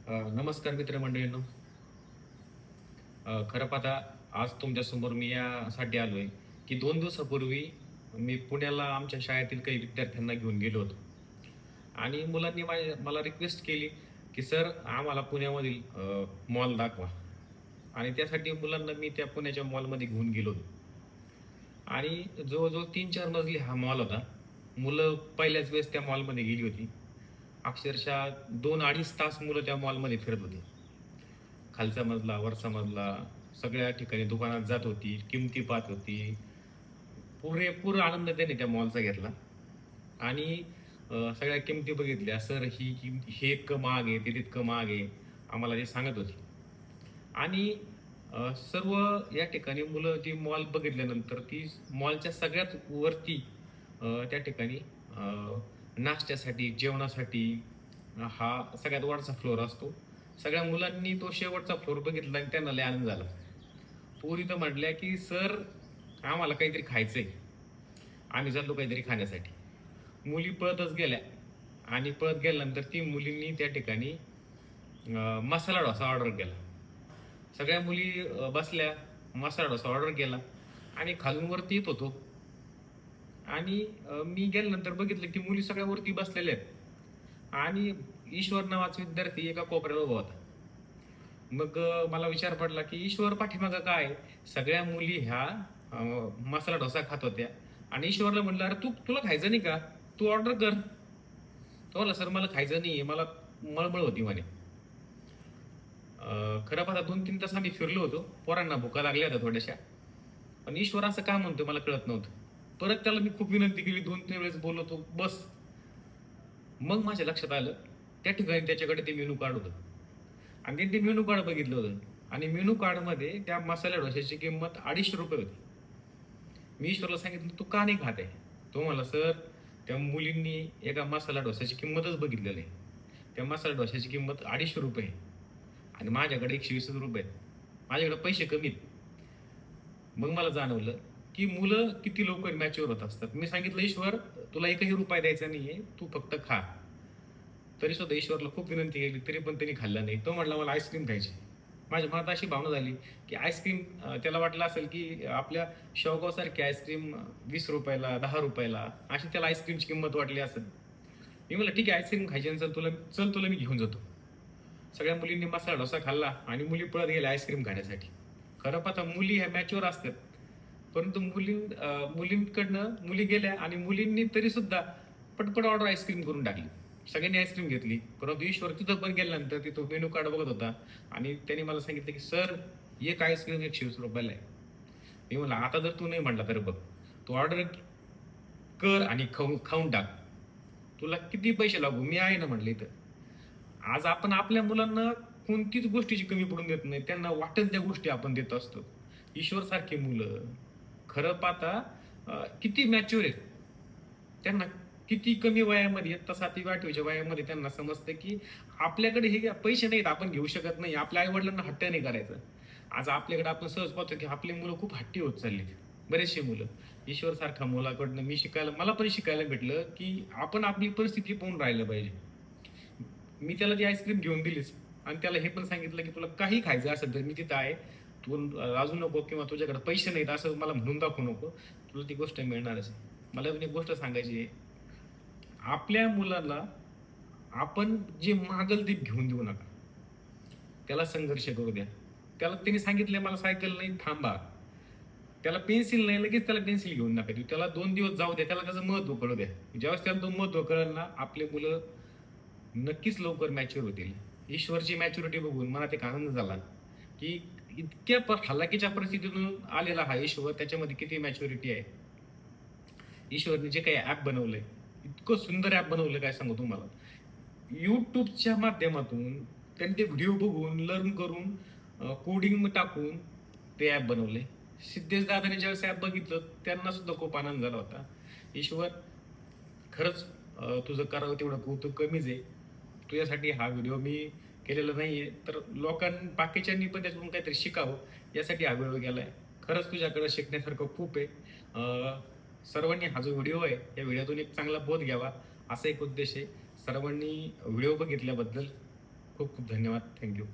नमस्कार मित्रमंडळींनो. खरं पाहता आज तुमच्यासमोर मी यासाठी आलोय, की 2 दिवसापूर्वी मी पुण्याला आमच्या शाळेतील काही विद्यार्थ्यांना घेऊन गेलो होतो आणि मुलांनी मला रिक्वेस्ट केली, की "सर आम्हाला पुण्यामधील मॉल दाखवा." आणि त्यासाठी मुलांना मी त्या पुण्याच्या मॉलमध्ये घेऊन गेलो होतो आणि जवळ-जवळ 3-4 मजली हा मॉल होता. मुलं पहिल्याच वेळेस त्या मॉलमध्ये गेली होती. अक्षरशः 2-2.5 तास मुलं त्या मॉलमध्ये फिरत होती. खालचा मजला, वरचा मजला, सगळ्या ठिकाणी दुकानात जात होती, किमती पाहत होती. पुरेपूर आनंद त्याने त्या मॉलचा घेतला आणि सगळ्या किमती बघितल्या. "सर ही हे इतकं महाग आहे, ते तितकं महाग आहे." आम्हाला ते सांगत होती. आणि सर्व या ठिकाणी मुलं ती मॉल बघितल्यानंतर ती मॉलच्या सगळ्यात वरती त्या ठिकाणी नाश्त्यासाठी, जेवणासाठी हा सगळ्यात वरचा फ्लोअर असतो. सगळ्या मुलांनी तो शेवटचा फ्लोअर बघितला आणि त्यांना लय आनंद झाला. पोरी तर म्हटल्या, की "सर आम्हाला काहीतरी खायचंय." आम्ही चाललो काहीतरी खाण्यासाठी. मुली पळतच गेल्या आणि पळत गेल्यानंतर ती मुलींनी त्या ठिकाणी मसाला डोसा ऑर्डर केला. सगळ्या मुली बसल्या, मसाला डोसा ऑर्डर केला आणि खालून वरती येत होतो आणि मी गेल्यानंतर बघितलं, की मुली सगळ्या वरती बसलेल्या आहेत आणि ईश्वर नावाचा विद्यार्थी एका कोपऱ्याला उभा होता. मग मला विचार पडला, की ईश्वर पाठीमागं काय आहे? सगळ्या मुली ह्या अ, मसाला डोसा खात होत्या आणि ईश्वरला म्हटलं, "अरे तुला खायचं नाही का? तू ऑर्डर कर." तो म्हणला, "सर मला खायचं नाहीये. मला मळमळ होती" म्हणे. खरं पाहता 2-3 तास आम्ही फिरलो होतो. पोरांना भुका लागल्या होत्या थोड्याशा. पण ईश्वर असं का म्हणतो मला कळत नव्हतं. परत त्याला मी खूप विनंती केली, 2-3 वेळेस बोलवतो, "बस." मग माझ्या लक्षात आलं, त्या ठिकाणी त्याच्याकडे ते मेनू कार्ड होतं आणि त्यांनी ते मेनू कार्ड बघितलं होतं आणि मेनू कार्डमध्ये त्या मसाला डोश्याची किंमत ₹250 होती. मी ईश्वरला सांगितलं, "तू का नाही खात आहे?" तो म्हणला, "सर, त्या मुलींनी एका मसाला डोश्याची किंमतच बघितलेली आहे. त्या मसाला डोश्याची किंमत ₹250 आहे आणि माझ्याकडे ₹120 आहेत. माझ्याकडे पैसे कमी आहेत." मग मला जाणवलं, की मुलं किती लवकर मॅच्युअर होत असतात. मी सांगितलं, "ईश्वर, तुला एकही रुपया द्यायचा नाहीये. तू फक्त खा." तरी सुद्धा ईश्वरला खूप विनंती केली, तरी पण त्यांनी खाल्लं नाही. तो म्हटला, "मला आईस्क्रीम खायची." माझ्या मनात अशी भावना झाली, की आईस्क्रीम त्याला वाटलं असेल, की आपल्या शेवगावसारखी आईस्क्रीम ₹20 ला, ₹10 ला अशी त्याला आईस्क्रीमची किंमत वाटली असेल. मी म्हटलं, "ठीक आहे, आईस्क्रीम खायची असेल तुला मी घेऊन जातो." सगळ्या मुलींनी मसाला डोसा खाल्ला आणि मुली पळत गेल्या आईस्क्रीम खाण्यासाठी. खरं पाहता मुली ह्या मॅच्युअर असतात. परंतु मुलींकडनं मुली गेल्या आणि मुलींनी तरीसुद्धा पटपट ऑर्डर आईस्क्रीम करून टाकली. सगळ्यांनी आईस्क्रीम घेतली. परंतु ईश्वर तिथं पण गेल्यानंतर तिथं मेनू कार्ड बघत होता आणि त्याने मला सांगितलं, की "सर, एक आईस्क्रीम ₹120 ला आहे." मी म्हणलं, "आता जर तू नाही म्हटला तर बघ. तू ऑर्डर कर आणि खाऊन खाऊन टाक. तुला किती पैसे लागू? मी आहे ना," म्हटलं इथं. आज आपण आपल्या मुलांना कोणतीच गोष्टीची कमी पडून देत नाही. त्यांना वाटेल त्या गोष्टी आपण देत असतो. ईश्वरसारखी मुलं खरं पाहता किती मॅच्युअर आहेत. त्यांना किती कमी वयामध्ये इयत्ता 7वी-8वीच्या वयामध्ये त्यांना समजतं, की आपल्याकडे हे पैसे नाहीत, आपण घेऊ शकत नाही. आपल्या आई-वडिलांना हट्ट नाही करायचं. आज आपल्याकडे आपण सहज पाहतो, की आपली मुलं खूप हट्टी होत चालली. बरेचसे मुलं. ईश्वरसारख्या मुलाकडनं मला पण शिकायला भेटलं, की आपण आपली परिस्थिती पाहून राहिलं पाहिजे. मी त्याला ती आईस्क्रीम घेऊन दिलीच आणि त्याला हे पण सांगितलं, की तुला काही खायचं असेल तर मी तिथं आहे. तू लाजू नको किंवा तुझ्याकडे पैसे नाहीत असं मला म्हणून दाखवू नको. तुला ती गोष्ट मिळणारच आहे. मला पण एक गोष्ट सांगायची आहे. आपल्या मुलाला आपण जे मागेल ते घेऊन देऊ नका. त्याला संघर्ष करू द्या. त्याला त्याने सांगितलंय मला सायकल नाही, थांबा. त्याला पेन्सिल नाही, लगेच त्याला पेन्सिल घेऊन नका देऊ. त्याला 2 दिवस जाऊ द्या. त्याला त्याचं महत्त्व कळू द्या. ज्यावेळेस त्याला तो महत्त्व कळेल ना, आपले मुलं नक्कीच लवकर मॅच्युअर होतील. ईश्वरची मॅच्युरिटी बघून मनात एक आनंद झाला, की इतक्या हलाखीच्या परिस्थितीतून आलेला हा ईश्वर, त्याच्यामध्ये किती मॅच्युरिटी आहे. ईश्वरने जे काही ॲप बनवलंय, इतकं सुंदर ॲप बनवलं काय सांगू तुम्हाला. YouTubeच्या माध्यमातून त्यांनी ते व्हिडिओ बघून, लर्न करून, कोडिंग टाकून ते ॲप बनवलंय. सिद्धेश दादाने ज्यावेळेस ॲप बघितलं, त्यांना सुद्धा खूप आनंद झाला होता. ईश्वर, खरंच तुझं करावं तेवढं कौतुक कमीच आहे. तुझ्यासाठी हा व्हिडिओ मी केलेला नाहीये, तर बाकीच्यांनी पण त्याच्यातून काहीतरी शिकावं यासाठी हा व्हिडिओ केलाय. खरंच तुझ्याकडे शिकण्यासारखं खूप आहे. सर्वांनी हा जो व्हिडिओ आहे, या व्हिडिओतून एक चांगला बोध घ्यावा, असा एक उद्देश आहे. सर्वांनी व्हिडिओ बघितल्याबद्दल खूप खूप धन्यवाद. थँक्यू.